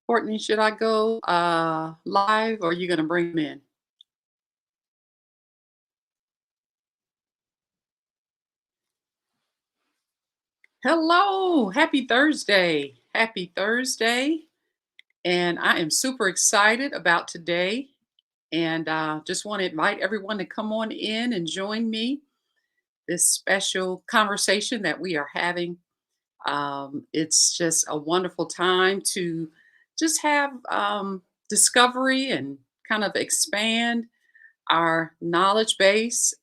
Courtney, should I go live or are you going to bring them in? Hello, happy Thursday. Happy Thursday. And I am super excited about today. And just want to invite everyone to come on in and join me this special conversation that we are having. It's just a wonderful time to just have discovery and kind of expand our knowledge base,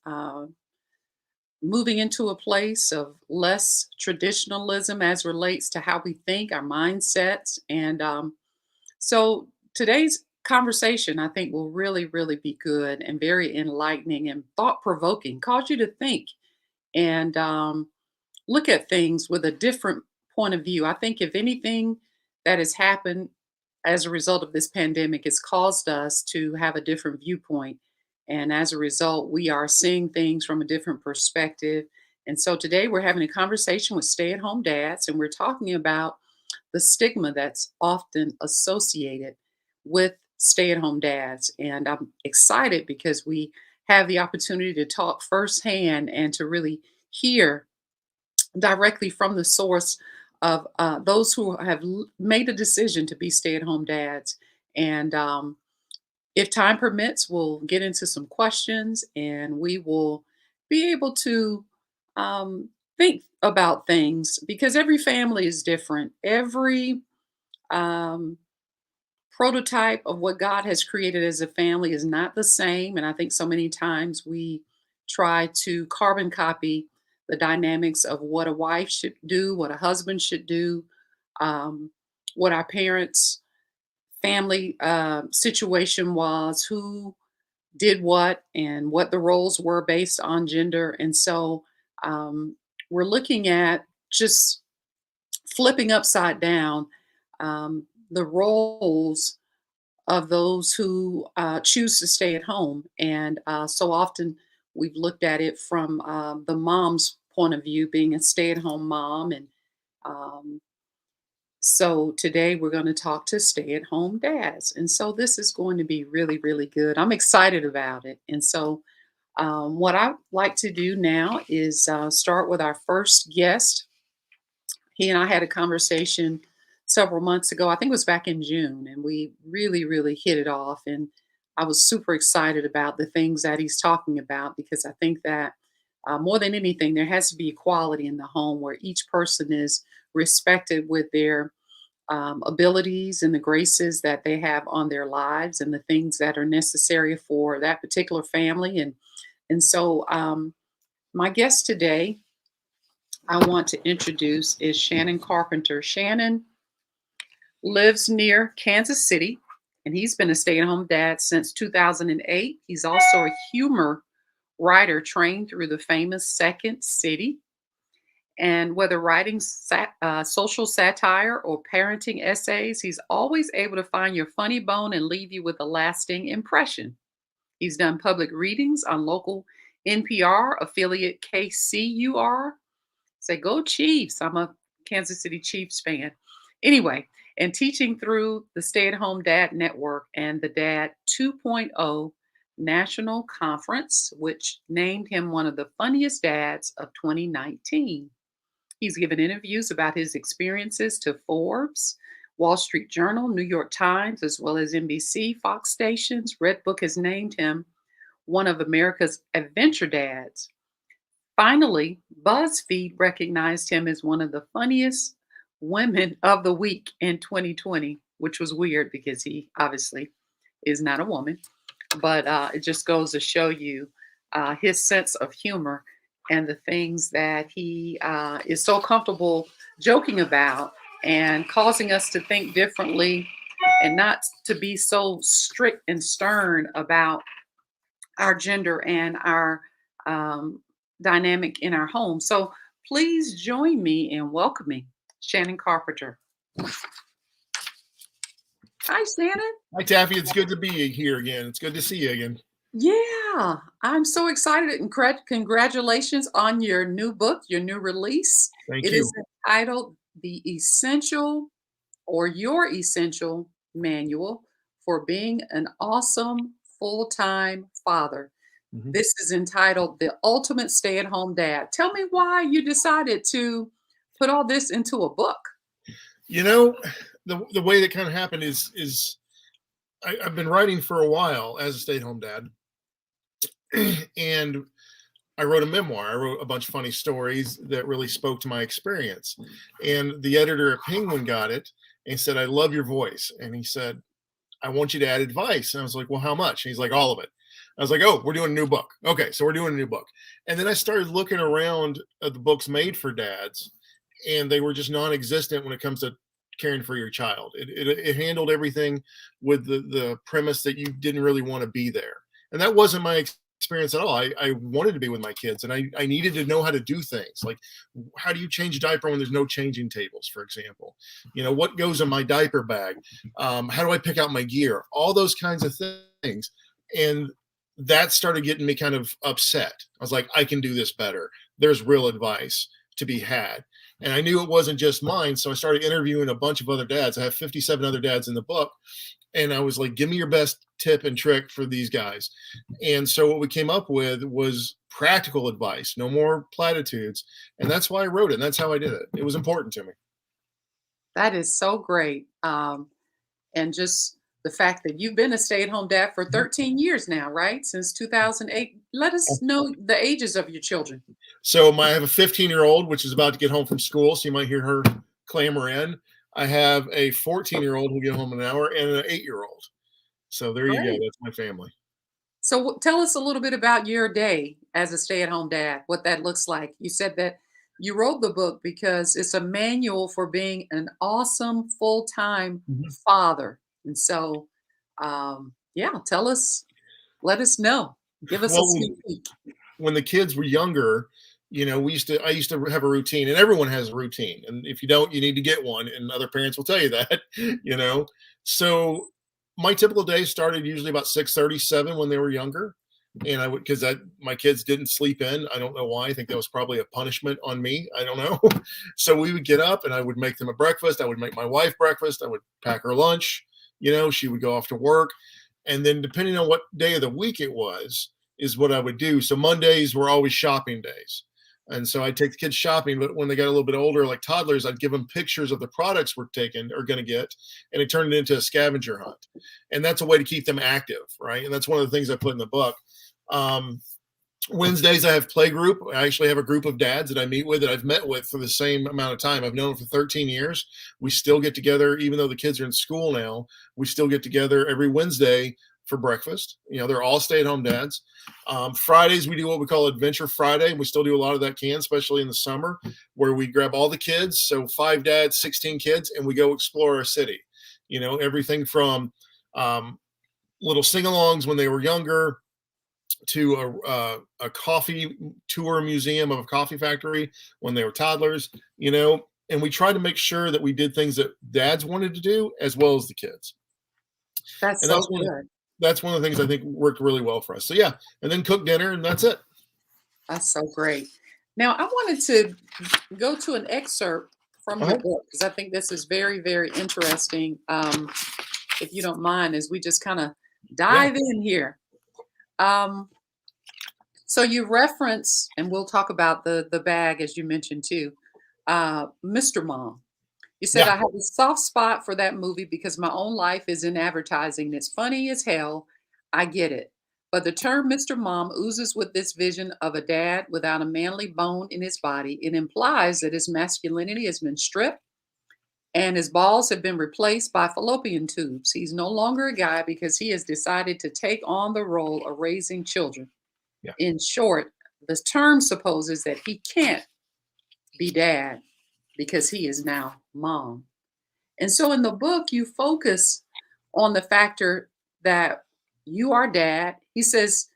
moving into a place of less traditionalism as relates to how we think, our mindsets. And so today's conversation, I think, will really, really be good and very enlightening and thought provoking, cause you to think and look at things with a different point of view. I think if anything that has happened as a result of this pandemic has caused us to have a different viewpoint. And as a result, we are seeing things from a different perspective. And so today we're having a conversation with stay at home dads, and we're talking about the stigma that's often associated with stay at home dads. And I'm excited because we have the opportunity to talk firsthand and to really hear directly from the source of those who have made a decision to be stay at home dads. And if time permits, we'll get into some questions and we will be able to think about things because every family is different. Every um, prototype of what God has created as a family is not the same. And I think so many times we try to carbon copy the dynamics of what a wife should do, what a husband should do, um, what our parents' family situation was, who did what, and what the roles were based on gender. And so we're looking at just flipping upside down the roles of those who choose to stay at home. And so often we've looked at it from the mom's point of view, being a stay at home mom. And um, so today we're going to talk to stay at home dads. And so this is going to be really, really good. I'm excited about it. And so what I like to do now is start with our first guest. He and I had a conversation several months ago. I think it was back in June, and we really, really hit it off. And I was super excited about the things that he's talking about because I think that more than anything, there has to be equality in the home where each person is respected with their abilities and the graces that they have on their lives and the things that are necessary for that particular family. And so my guest today I want to introduce is Shannon Carpenter. Shannon lives near Kansas City, and he's been a stay at home dad since 2008. He's also a humor writer trained through the famous Second City. And whether writing social satire or parenting essays, he's always able to find your funny bone and leave you with a lasting impression. He's done public readings on local NPR affiliate KCUR. Say, go Chiefs. I'm a Kansas City Chiefs fan. Anyway, and teaching through the Stay at Home Dad Network and the Dad 2.0 National Conference, which named him one of the funniest dads of 2019. He's given interviews about his experiences to Forbes, Wall Street Journal, New York Times, as well as NBC, Fox stations. Redbook has named him one of America's adventure dads. Finally, BuzzFeed recognized him as one of the funniest women of the week in 2020, which was weird because he obviously is not a woman. But it just goes to show you his sense of humor and the things that he is so comfortable joking about and causing us to think differently and not to be so strict and stern about our gender and our dynamic in our home. So please join me in welcoming Shannon Carpenter. Hi, Shannon. Hi, Taffy. It's good to be here again. It's good to see you again. Yeah, I'm so excited and congratulations on your new book, your new release. Thank It you. is entitled The Essential or Your Essential manual for being an awesome full-time father. Mhm. This is entitled The Ultimate Stay-at-Home Dad. Tell me why you decided to put all this into a book. You know, the way that kind of happened is I've been writing for a while as a stay-at-home dad, and I wrote a memoir. I wrote a bunch of funny stories that really spoke to my experience. And the editor at Penguin got it and said, "I love your voice." And he said, "I want you to add advice." And I was like, "Well, how much?" And he's like, "All of it." I was like, "Oh, we're doing a new book." Okay, so we're doing a new book. And then I started looking around at the books made for dads, and they were just non-existent when it comes to caring for your child. It handled everything with the premise that you didn't really want to be there. And that wasn't my experience at all. I wanted to be with my kids, and I needed to know how to do things. Like, how do you change a diaper when there's no changing tables, for example? What goes in my diaper bag? How do I pick out my gear? All those kinds of things. And that started getting me kind of upset. I was like, I can do this better. There's real advice to be had. And I knew it wasn't just mine. So I started interviewing a bunch of other dads. I have 57 other dads in the book. And I was like, give me your best tip and trick for these guys. And so what we came up with was practical advice, no more platitudes. And that's why I wrote it. And that's how I did it. It was important to me. That is so great. And just the fact that you've been a stay-at-home dad for 13 years now, right? Since 2008. Let us know the ages of your children. So I have a 15-year-old, which is about to get home from school. So you might hear her clamor in. I have a 14-year-old who'll get home in an hour, and an 8-year-old. So there you go. Great. That's my family. So tell us a little bit about your day as a stay-at-home dad, what that looks like. You said that you wrote the book because it's a manual for being an awesome full-time Mhm. father. And so, yeah, let us know. Give us a Well, sneak peek. when the kids were younger, I used to have a routine, and everyone has a routine. And if you don't, you need to get one. And other parents will tell you that, you know. So my typical day started usually about 6:37 when they were younger. And I would, because my kids didn't sleep in. I don't know why. I think that was probably a punishment on me. I don't know. So we would get up and I would make them a breakfast. I would make my wife breakfast. I would pack her lunch. She would go off to work. And then depending on what day of the week it was, is what I would do. So Mondays were always shopping days. And so I'd take the kids shopping, but when they got a little bit older, like toddlers, I'd give them pictures of the products we're taking or going to get, and it turned it into a scavenger hunt. And that's a way to keep them active, right? And that's one of the things I put in the book. Um, Wednesdays, I have play group. I actually have a group of dads that I meet with that I've met with for the same amount of time. I've known them for 13 years. We still get together, even though the kids are in school now. We still get together every Wednesday for breakfast. They're all stay-at-home dads. Fridays, we do what we call Adventure Friday. We still do a lot of that especially in the summer, where we grab all the kids. So 5 dads, 16 kids, and we go explore our city. Everything from little sing-alongs when they were younger, to a coffee tour museum of a coffee factory when they were toddlers, and we tried to make sure that we did things that dads wanted to do as well as the kids. That's And so good. that's one of the things I think worked really well for us. So yeah, and then cook dinner and that's it. That's so great. Now, I wanted to go to an excerpt from your Uh-huh. book because I think this is very, very interesting. If you don't mind, as we just kind of Yeah. dive in here. Um, so you reference, and we'll talk about the bag as you mentioned too, Mr. Mom. You said, Yeah. I have a soft spot for that movie because my own life is in advertising. It's funny as hell. I get it. But the term Mr. Mom oozes with this vision of a dad without a manly bone in his body. It implies that his masculinity has been stripped and his balls have been replaced by fallopian tubes. He's no longer a guy because he has decided to take on the role of raising children. Yeah. In short, the term supposes that he can't be dad because he is now mom. And so in the book, you focus on the factor that you are dad. He says,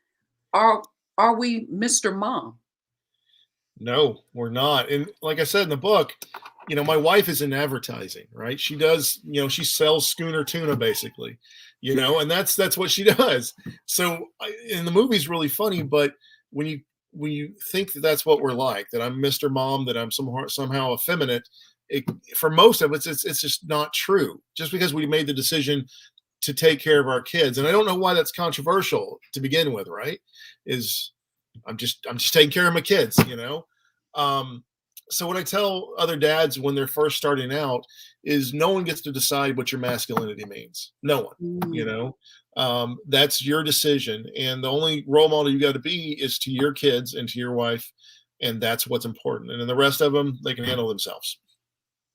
are are we Mr. Mom? No, we're not. And like I said in the book, my wife is in advertising, right? She does, she sells schooner tuna basically, and that's what she does. So in the movie's really funny, but when you think that that's what we're like, that I'm Mr. Mom, that I'm somehow effeminate, it, for most of us, it's just not true. Just because we made the decision to take care of our kids, and I don't know why that's controversial to begin with, right? Is I'm just taking care of my kids, you know. Um, so what I tell other dads when they're first starting out is no one gets to decide what your masculinity means. No one, you Mm. know. That's your decision, and the only role model you got to be is to your kids and to your wife, and that's what's important. And then the rest of them, they can handle themselves.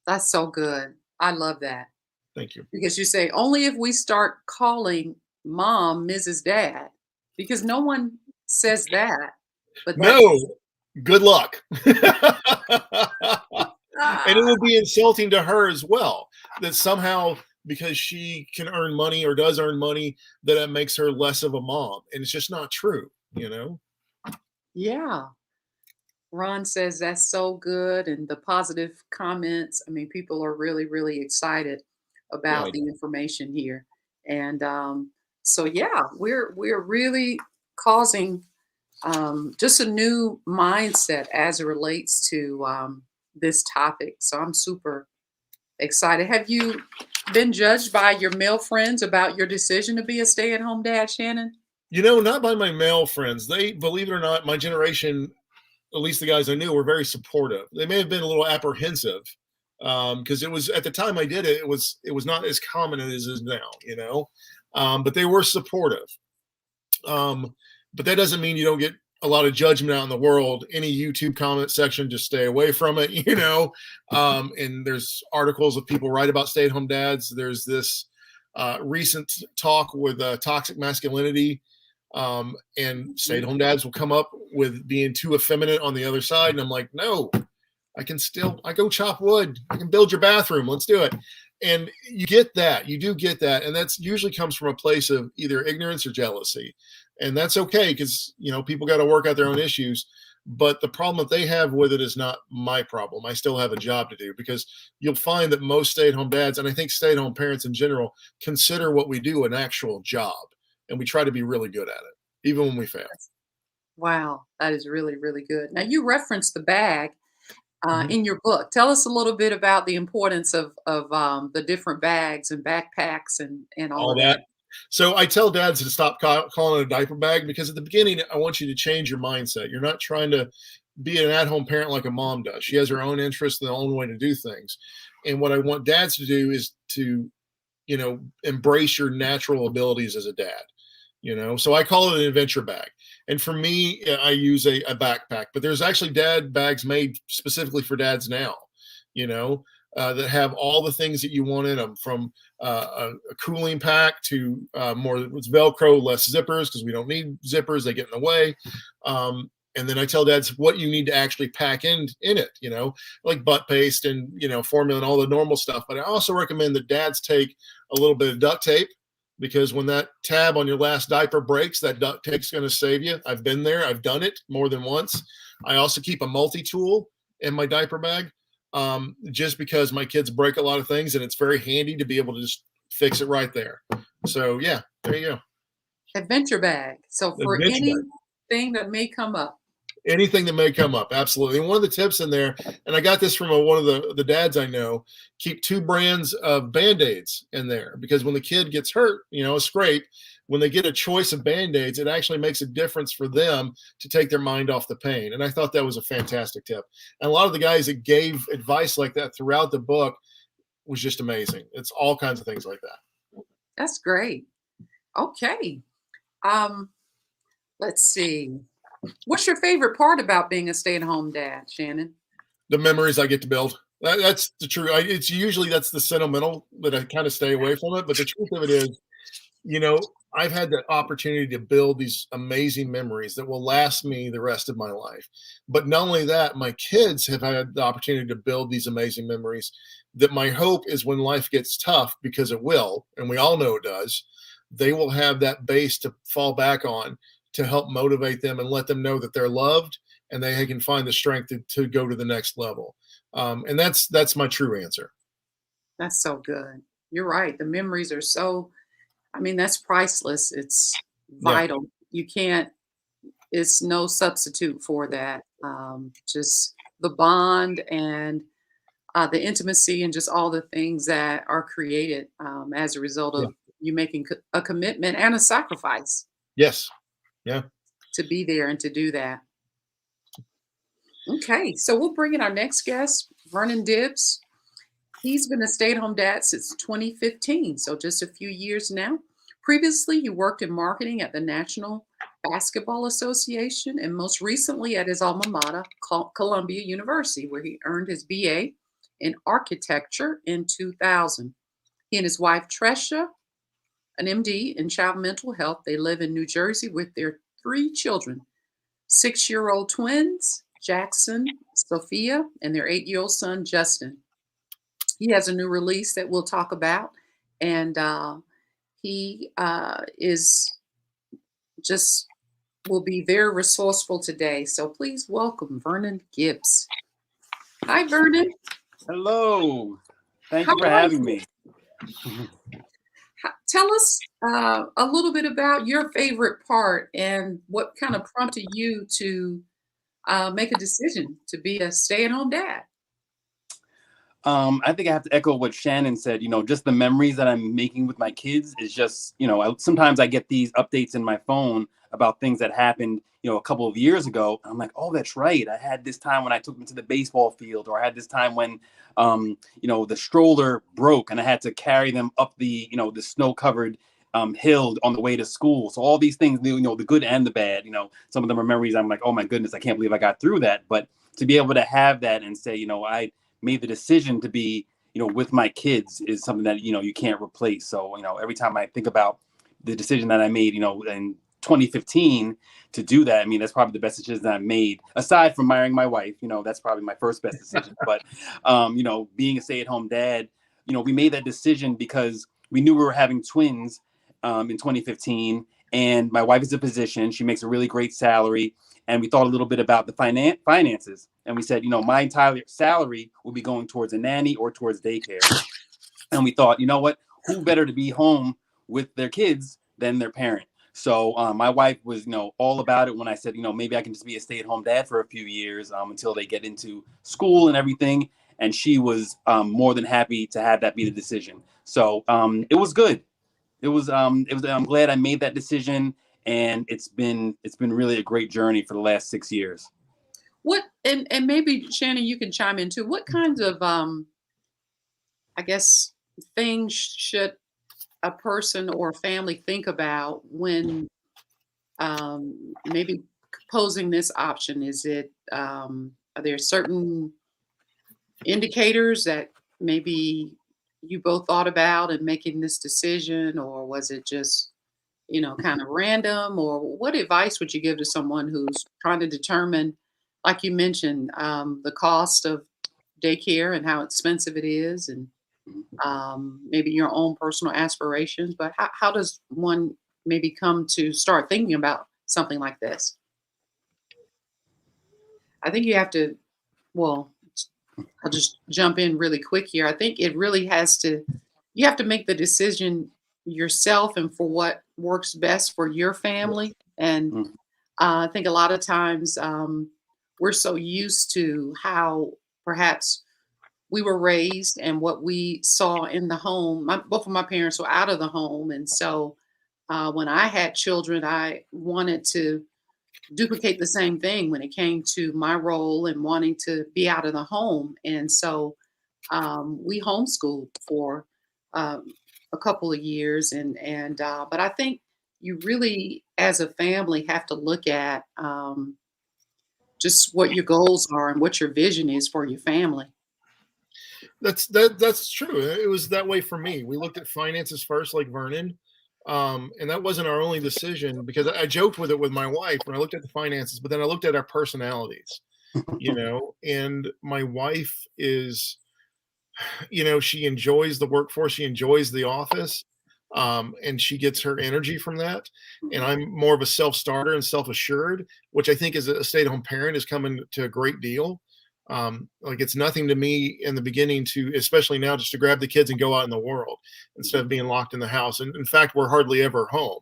That's so good. I love that Thank you. because you say only if we start calling mom Mrs. Dad, because no one says that, but that's No, good luck. And it ah, would be insulting to her as well that somehow because she can earn money or does earn money that it makes her less of a mom, and it's just not true, you know. yeah. Ron says that's so good, and the positive comments. I mean, people are really, really excited Yeah, about the information here, and so yeah, we're really causing just a new mindset as it relates to this topic. So I'm super excited. Have you been judged by your male friends about your decision to be a stay-at-home dad, Shannon? not by my male friends. They, believe it or not, my generation, at least the guys I knew, were very supportive. They may have been a little apprehensive because it was at the time I did it. It was not as common as it is now, you know. But they were supportive. Um, but that doesn't mean you don't get a lot of judgment out in the world. Any YouTube comment section, just stay away from it, you know. And there's articles of people write about stay-at-home dads. There's this recent talk with toxic masculinity, and stay-at-home dads will come up with being too effeminate on the other side, and I'm like, no, I go chop wood. I can build your bathroom. Let's do it. And you get that. You do get that. And that's usually comes from a place of either ignorance or jealousy. And that's okay because, people got to work out their own issues. But the problem that they have with it is not my problem. I still have a job to do because you'll find that most stay at home dads, and I think stay at home parents in general, consider what we do an actual job. And we try to be really good at it, even when we fail. Wow, that is really, really good. Now, you referenced the bag Mhm. in your book. Tell us a little bit about the importance of the different bags and backpacks and all All of that. that. So I tell dads to stop calling it a diaper bag because at the beginning, I want you to change your mindset. You're not trying to be an at home parent like a mom does. She has her own interests and the own way to do things. And what I want dads to do is to, embrace your natural abilities as a dad. So I call it an adventure bag. And for me, I use a backpack, but there's actually dad bags made specifically for dads now, you know, that have all the things that you want in them, from a cooling pack to more it's Velcro, less zippers because we don't need zippers; they get in the way. And then I tell dads what you need to actually pack in it, like butt paste and formula and all the normal stuff. But I also recommend that dads take a little bit of duct tape because when that tab on your last diaper breaks, that duct tape's going to save you. I've been there. I've done it more than once. I also keep a multi-tool in my diaper bag just because my kids break a lot of things, and it's very handy to be able to just fix it right there. So, yeah, there you go. Adventure bag. So for Adventure bag. anything that may come up. Anything that may come up, absolutely. And one of the tips in there, and I got this from one of the dads I know, keep 2 brands of Band-Aids in there because when the kid gets hurt, a scrape, when they get a choice of Band-Aids, it actually makes a difference for them to take their mind off the pain. And I thought that was a fantastic tip. And a lot of the guys that gave advice like that throughout the book was just amazing. It's all kinds of things like that. That's great. Okay. Um, let's see. What's your favorite part about being a stay-at-home dad, Shannon? The memories I get to build. That's the truth. It's usually that's the sentimental that I kind of stay away from it. But the truth of it is, you know, I've had the opportunity to build these amazing memories that will last me the rest of my life. But not only that, my kids have had the opportunity to build these amazing memories that my hope is when life gets tough, because it will, and we all know it does, they will have that base to fall back on to help motivate them and let them know that they're loved and they can find the strength to go to the next level. And that's my true answer. That's so good. You're right. The memories are so, I mean, that's priceless. It's Yeah. vital. You can't, it's no substitute for that. Just the bond and the intimacy and just all the things that are created as a result Yeah. of you making a commitment and a sacrifice Yes. Yeah. to be there and to do that. Okay, so we'll bring in our next guest, Vernon Gibbs. He's been a stay-at-home dad since 2015, so just a few years now. Previously, he worked in marketing at the National Basketball Association and most recently at his alma mater, Columbia University, where he earned his BA in architecture in 2000. He and his wife, Tresha, an MD in child mental health, they live in New Jersey with their three children, 6-year-old twins, Jackson, Sophia, and their 8-year-old son, Justin. He has a new release that we'll talk about, and he is just will be very resourceful today. So please welcome Vernon Gibbs. Hi, Vernon. Hello. Thank How you for are having you? me. Tell us a little bit about your favorite part and what kind of prompted you to make a decision to be a stay-at-home dad. I think I have to echo what Shannon said. Just the memories that I'm making with my kids is just, sometimes I get these updates in my phone about things that happened, a couple of years ago. And I'm like, oh, that's right. I had this time when I took them to the baseball field, or I had this time when, the stroller broke and I had to carry them up the snow-covered hill on the way to school. So all these things, the good and the bad, some of them are memories. I'm like, oh my goodness, I can't believe I got through that. But to be able to have that and say, I made the decision to be, with my kids is something that, you can't replace. So, every time I think about the decision that I made, in 2015 to do that, I mean, that's probably the best decision that I made, aside from marrying my wife. That's probably my first best decision. But, being a stay-at-home dad, we made that decision because we knew we were having twins in 2015. And my wife is a physician. She makes a really great salary. And we thought a little bit about the finances. And we said, my entire salary will be going towards a nanny or towards daycare. And we thought, you know what, who better to be home with their kids than their parent? So my wife was, all about it when I said, maybe I can just be a stay-at-home dad for a few years until they get into school and everything. And she was more than happy to have that be the decision. So it was good. I'm glad I made that decision. And it's been really a great journey for the last 6 years. What and maybe Shannon, you can chime in too. What kinds of I guess things should a person or a family think about when maybe posing this option? Is it are there certain indicators that maybe you both thought about in making this decision, or was it just kind of random? Or what advice would you give to someone who's trying to determine, like you mentioned, the cost of daycare and how expensive it is, and maybe your own personal aspirations? But how does one maybe come to start thinking about something like this? I think you have to, well, I'll just jump in really quick here. I think it really you have to make the decision yourself and for what works best for your family. And Mm. I think a lot of times we're so used to how perhaps we were raised and what we saw in the home. Both of my parents were out of the home. And so when I had children, I wanted to duplicate the same thing when it came to my role and wanting to be out of the home. And so we homeschooled for a couple of years, but I think you really, as a family, have to look at just what your goals are and what your vision is for your family. That's true. It was that way for me. We looked at finances first, like Vernon. And that wasn't our only decision, because I joked with it with my wife when I looked at the finances, but then I looked at our personalities, and my wife is, she enjoys the workforce. She enjoys the office. And she gets her energy from that. And I'm more of a self-starter and self-assured, which I think as a stay-at-home parent is coming to a great deal. Like it's nothing to me in the beginning especially now, just to grab the kids and go out in the world instead of being locked in the house. And in fact, we're hardly ever home.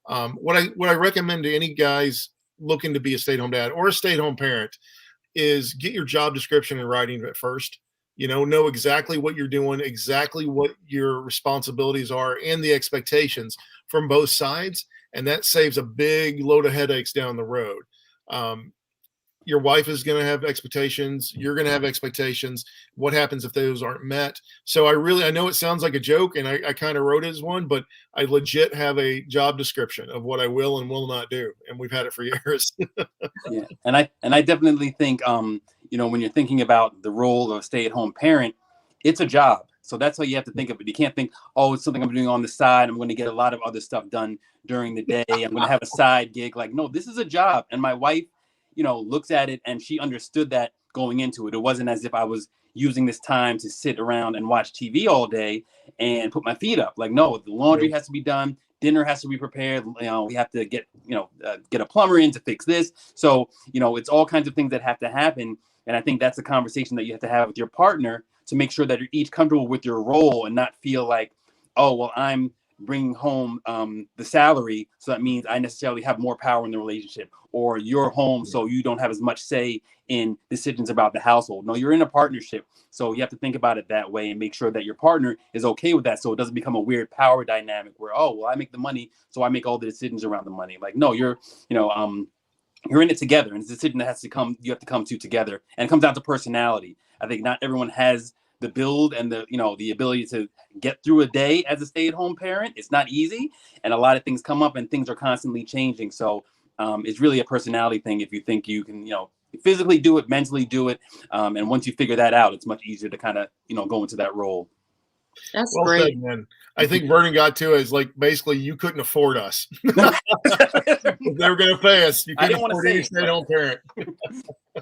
What I recommend to any guys looking to be a stay-at-home dad or a stay-at-home parent is get your job description in writing at first. know exactly what you're doing, exactly what your responsibilities are, and the expectations from both sides. And that saves a big load of headaches down the road. Um, your wife is going to have expectations. You're going to have expectations. What happens if those aren't met? So I know it sounds like a joke, and I kind of wrote it as one, but I legit have a job description of what I will and will not do. And we've had it for years. Yeah. And I definitely think, when you're thinking about the role of a stay-at-home parent, it's a job. So that's how you have to think of it. You can't think, oh, it's something I'm doing on the side. I'm going to get a lot of other stuff done during the day. I'm going to have a side gig. Like, no, this is a job. And my wife, looks at it, and she understood that going into it. It wasn't as if I was using this time to sit around and watch TV all day and put my feet up. Like, no, the laundry has to be done. Dinner has to be prepared. We have to get a plumber in to fix this. So, it's all kinds of things that have to happen. And I think that's a conversation that you have to have with your partner to make sure that you're each comfortable with your role and not feel like, oh, well, I'm bringing home the salary, so that means I necessarily have more power in the relationship, or you're home so you don't have as much say in decisions about the household. No, you're in a partnership, so you have to think about it that way and make sure that your partner is okay with that, so it doesn't become a weird power dynamic where, oh, well, I make the money, so I make all the decisions around the money. Like, no, you're in it together, and it's a decision that you have to come to together, and it comes down to personality. I think not everyone has the build and the ability to get through a day as a stay-at-home parent. It's not easy, and a lot of things come up, and things are constantly changing. So it's really a personality thing. If you think you can, physically do it, mentally do it, and once you figure that out, it's much easier to kind of, go into that role. That's Well great. said, man. I think Vernon got to it. Is like basically you couldn't afford us. They were going to pay us. You I couldn't didn't want to afford say any it, stay-at-home parent.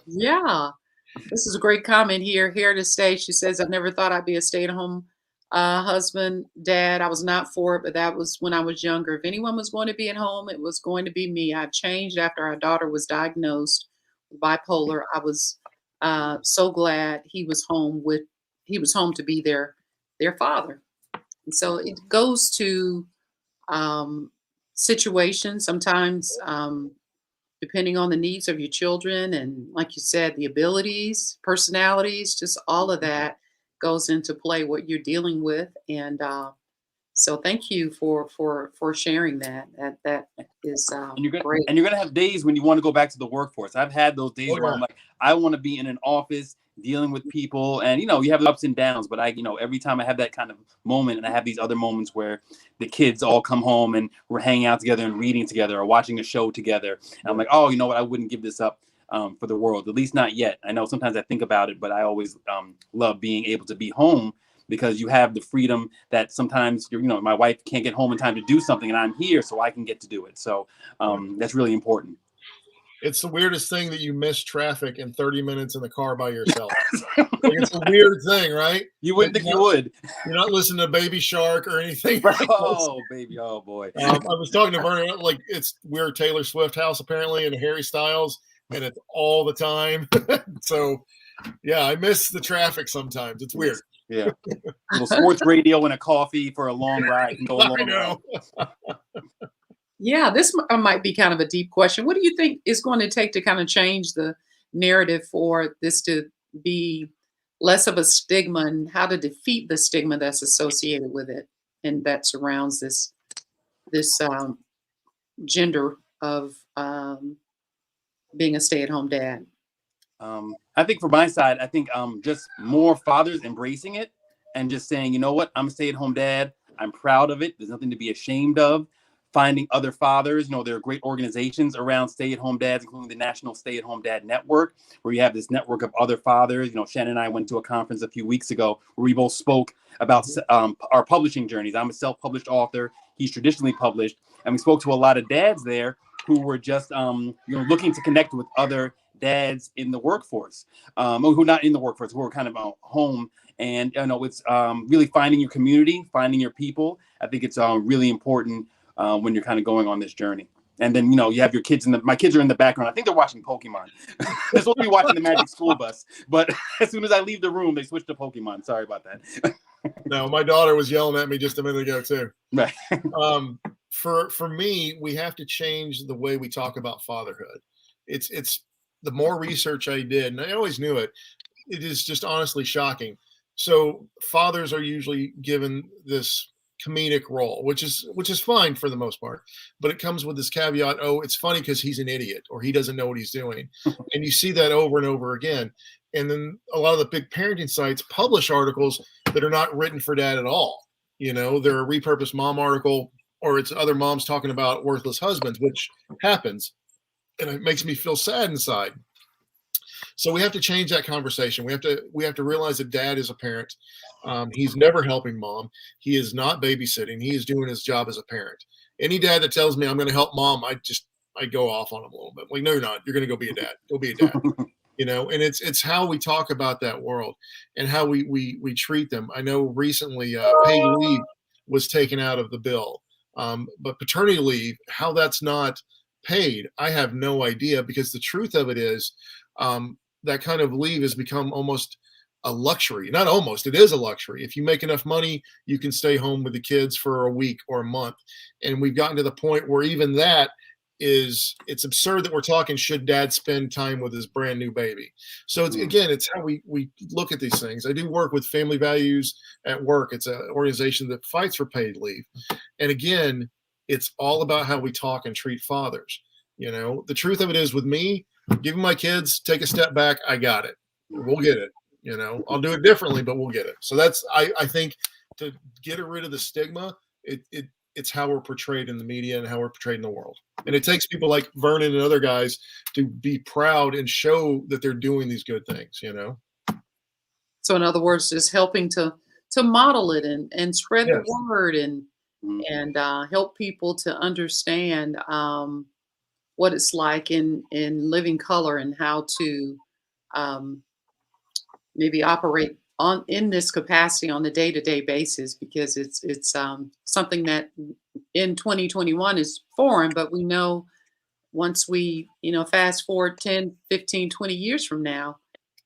Yeah. This is a great comment here. Here to stay. She says, I've never thought I'd be a stay-at-home husband, dad. I was not for it, but that was when I was younger. If anyone was going to be at home, it was going to be me. I've changed after our daughter was diagnosed with bipolar. I was so glad he was home to be their father. And so it goes to situations sometimes, depending on the needs of your children, and like you said, the abilities, personalities, just all of that goes into play what you're dealing with. And so thank you for sharing that. That is great. And you're gonna have days when you want to go back to the workforce. I've had those days where I'm like, I want to be in an office dealing with people, and you have ups and downs, but every time I have that kind of moment, and I have these other moments where the kids all come home and we're hanging out together and reading together or watching a show together, and I'm like, oh, you know what, I wouldn't give this up for the world, at least not yet. I know sometimes I think about it, but I always love being able to be home, because you have the freedom that sometimes my wife can't get home in time to do something, and I'm here so I can get to do it. So that's really important. It's the weirdest thing that you miss traffic in 30 minutes in the car by yourself. Like, it's a weird thing, right? You wouldn't think you would. You're not listening to Baby Shark or anything. Oh, baby. Oh, boy. I was talking to Vernon, like, it's weird Taylor Swift house, apparently, and Harry Styles, and it's all the time. So, yeah, I miss the traffic sometimes. It's weird. Yeah. A little sports radio and a coffee for a long ride. Can go a long I know. Yeah, this might be kind of a deep question. What do you think is going to take to kind of change the narrative for this to be less of a stigma, and how to defeat the stigma that's associated with it and that surrounds this gender of being a stay-at-home dad? I think for my side, I think just more fathers embracing it and just saying, you know what, I'm a stay-at-home dad. I'm proud of it. There's nothing to be ashamed of. Finding other fathers, there are great organizations around stay-at-home dads, including the National Stay-at-Home Dad Network, where you have this network of other fathers. Shannon and I went to a conference a few weeks ago where we both spoke about our publishing journeys. I'm a self-published author. He's traditionally published. And we spoke to a lot of dads there who were just looking to connect with other dads in the workforce, who not in the workforce, who are kind of home. And it's really finding your community, finding your people. I think it's really important when you're kind of going on this journey. And then, you have your kids my kids are in the background. I think they're watching Pokemon. They're supposed to be watching the Magic School Bus, but as soon as I leave the room, they switch to Pokemon. Sorry about that. No, my daughter was yelling at me just a minute ago too. Right. For me, we have to change the way we talk about fatherhood. It's the more research I did, and I always knew it, it is just honestly shocking. So fathers are usually given this comedic role, which is fine for the most part, but it comes with this caveat: oh, it's funny because he's an idiot or he doesn't know what he's doing, and you see that over and over again. And then a lot of the big parenting sites publish articles that are not written for dad at all. They're a repurposed mom article, or it's other moms talking about worthless husbands, which happens, and it makes me feel sad inside. So we have to change that conversation. We have to realize that dad is a parent. He's never helping mom. He is not babysitting. He is doing his job as a parent. Any dad that tells me I'm going to help mom, I go off on him a little bit. Like, no, you're not. You're going to go be a dad. Go be a dad. And it's how we talk about that world and how we treat them. I know recently paid leave was taken out of the bill, but paternity leave, how that's not paid, I have no idea, because the truth of it is, that kind of leave has become almost a luxury. Not almost, it is a luxury. If you make enough money, you can stay home with the kids for a week or a month. And we've gotten to the point where even that it's absurd that we're talking, should dad spend time with his brand new baby? So it's how we look at these things. I do work with Family Values at work. It's an organization that fights for paid leave. And again, it's all about how we talk and treat fathers. The truth of it is, with me, giving my kids, take a step back, I got it. We'll get it. I'll do it differently, but we'll get it. So that's, I think, to get rid of the stigma, it's how we're portrayed in the media and how we're portrayed in the world. And it takes people like Vernon and other guys to be proud and show that they're doing these good things, So in other words, just helping to model it and spread Yes. the word and help people to understand what it's like in living color, and how to maybe operate in this capacity on a day-to-day basis, because it's something that in 2021 is foreign, but we know once we fast forward 10, 15, 20 years from now,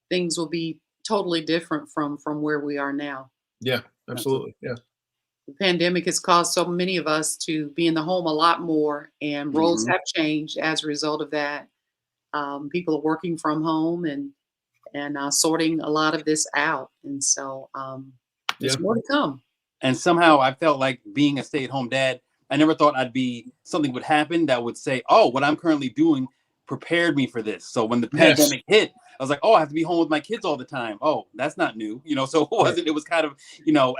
things will be totally different from where we are now. Yeah, absolutely. Yeah. The pandemic has caused so many of us to be in the home a lot more, and roles have changed as a result of that. People are working from home and sorting a lot of this out, and so there's more to come. And somehow I felt like, being a stay-at-home dad, I never thought something would happen that would say, oh, what I'm currently doing prepared me for this. So when the pandemic hit, I was like, oh, I have to be home with my kids all the time. Oh, that's not new. So it was kind of,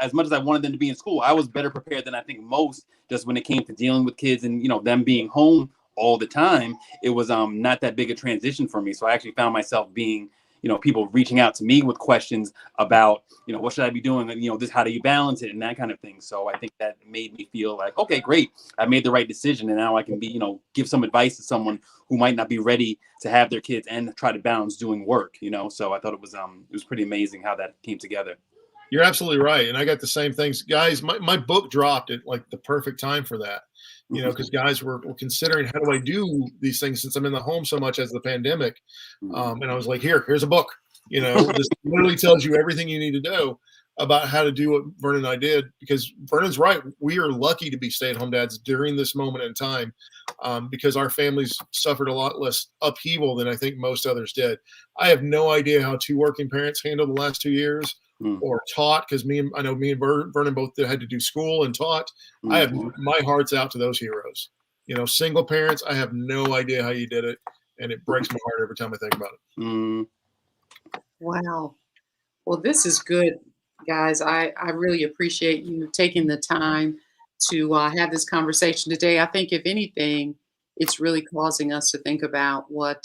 as much as I wanted them to be in school, I was better prepared than I think most, just when it came to dealing with kids and, them being home all the time. It was not that big a transition for me. So I actually found myself being, people reaching out to me with questions about, what should I be doing? And, how do you balance it and that kind of thing. So I think that made me feel like, okay, great. I made the right decision. And now I can be, give some advice to someone who might not be ready to have their kids and try to balance doing work, So I thought it was pretty amazing how that came together. You're absolutely right. And I got the same things. Guys, my book dropped at like the perfect time for that, because guys were considering, how do I do these things since I'm in the home so much as the pandemic? And I was like, here's a book. This literally tells you everything you need to know about how to do what Vernon and I did, because Vernon's right. We are lucky to be stay-at-home dads during this moment in time, because our families suffered a lot less upheaval than I think most others did. I have no idea how two working parents handled the last 2 years or taught, because I know me and Vernon both had to do school and taught. I have my heart's out to those heroes. Single parents, I have no idea how you did it, and it breaks my heart every time I think about it. Wow. Well, this is good, guys. I really appreciate you taking the time to have this conversation today. I think, if anything, it's really causing us to think about what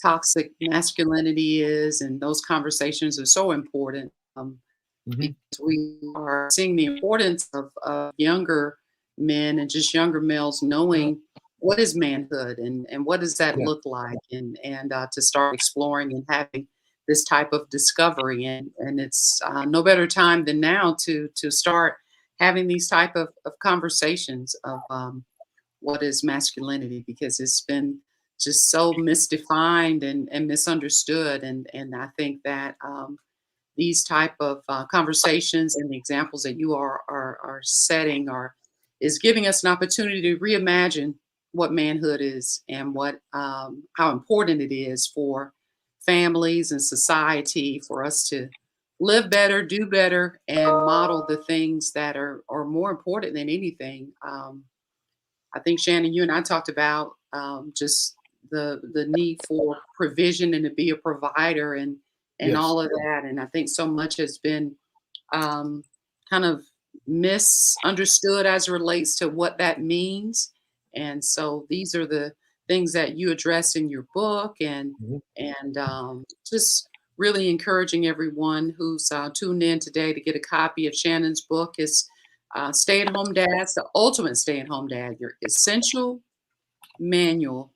toxic masculinity is, and those conversations are so important, because we are seeing the importance of younger men and just younger males knowing what is manhood and what does that look like, and to start exploring and having this type of discovery, and it's no better time than now to start having these type of conversations of what is masculinity, because it's been just so misdefined and misunderstood, and I think that these type of conversations and the examples that you are setting is giving us an opportunity to reimagine what manhood is, and what how important it is for families and society for us to live better, do better, and model the things that are more important than anything. I think Shannon, you and I talked about just the need for provision and to be a provider and Yes. all of that. And I think so much has been um, kind of misunderstood as it relates to what that means. And so these are the things that you address in your book, Mhm. and just really encouraging everyone who's tuned in today to get a copy of Shannon's book. Is Stay at Home Dads, the ultimate stay at home dad, your essential manual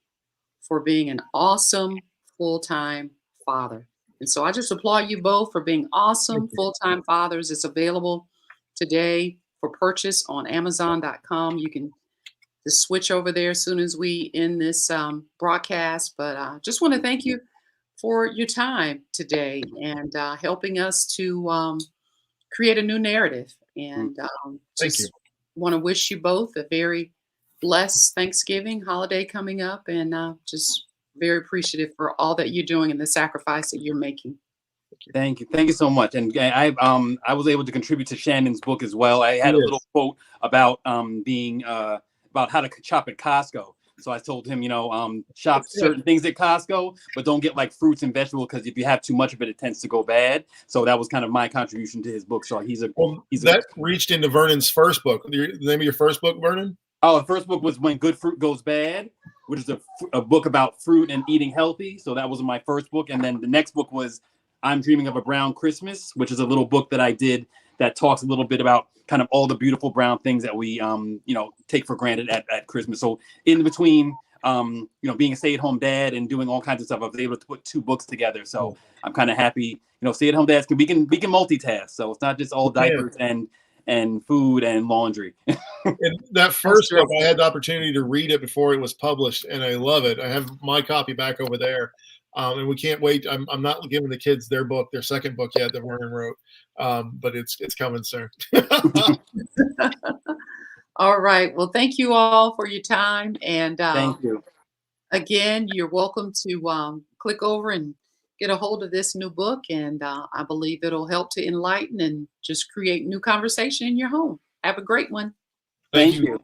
for being an awesome full time father. And so I just applaud you both for being Thank awesome you. full time fathers. It's available today for purchase on Amazon.com. You can just switch over there as soon as we end this broadcast. But just want to thank you for your time today and helping us to create a new narrative. Mm. And Thank you. just want to wish you both a very blessed Thanksgiving holiday coming up, and just very appreciative for all that you're doing and the sacrifice that you're making. Thank you so much. And I was able to contribute to Shannon's book as well. I had a little Yes. quote about being about how to shop at Costco. So I told him, shop That's good. certain things at Costco, but don't get like fruits and vegetables, because if you have too much of it, it tends to go bad. So that was kind of my contribution to his book. So Well, he's a that reached into Vernon's first book. The name of your first book, Vernon? Oh, the first book was When Good Fruit Goes Bad, which is a book about fruit and eating healthy. So that was my first book. And then the next book was I'm Dreaming of a Brown Christmas, which is a little book that I did that talks a little bit about kind of all the beautiful brown things that we, take for granted at Christmas. So in between, being a stay-at-home dad and doing all kinds of stuff, I was able to put two books together. So I'm kind of happy, stay-at-home dads we can multitask. So it's not just all diapers and food and laundry. And that first book, I had the opportunity to read it before it was published, and I love it. I have my copy back over there, and we can't wait. I'm not giving the kids their second book yet that Vernon wrote, but it's coming soon. All right. Well, thank you all for your time. And Thank you. again, you're welcome to click over and get a hold of this new book. And I believe it'll help to enlighten and just create new conversation in your home. Have a great one. Thank Thank you. you.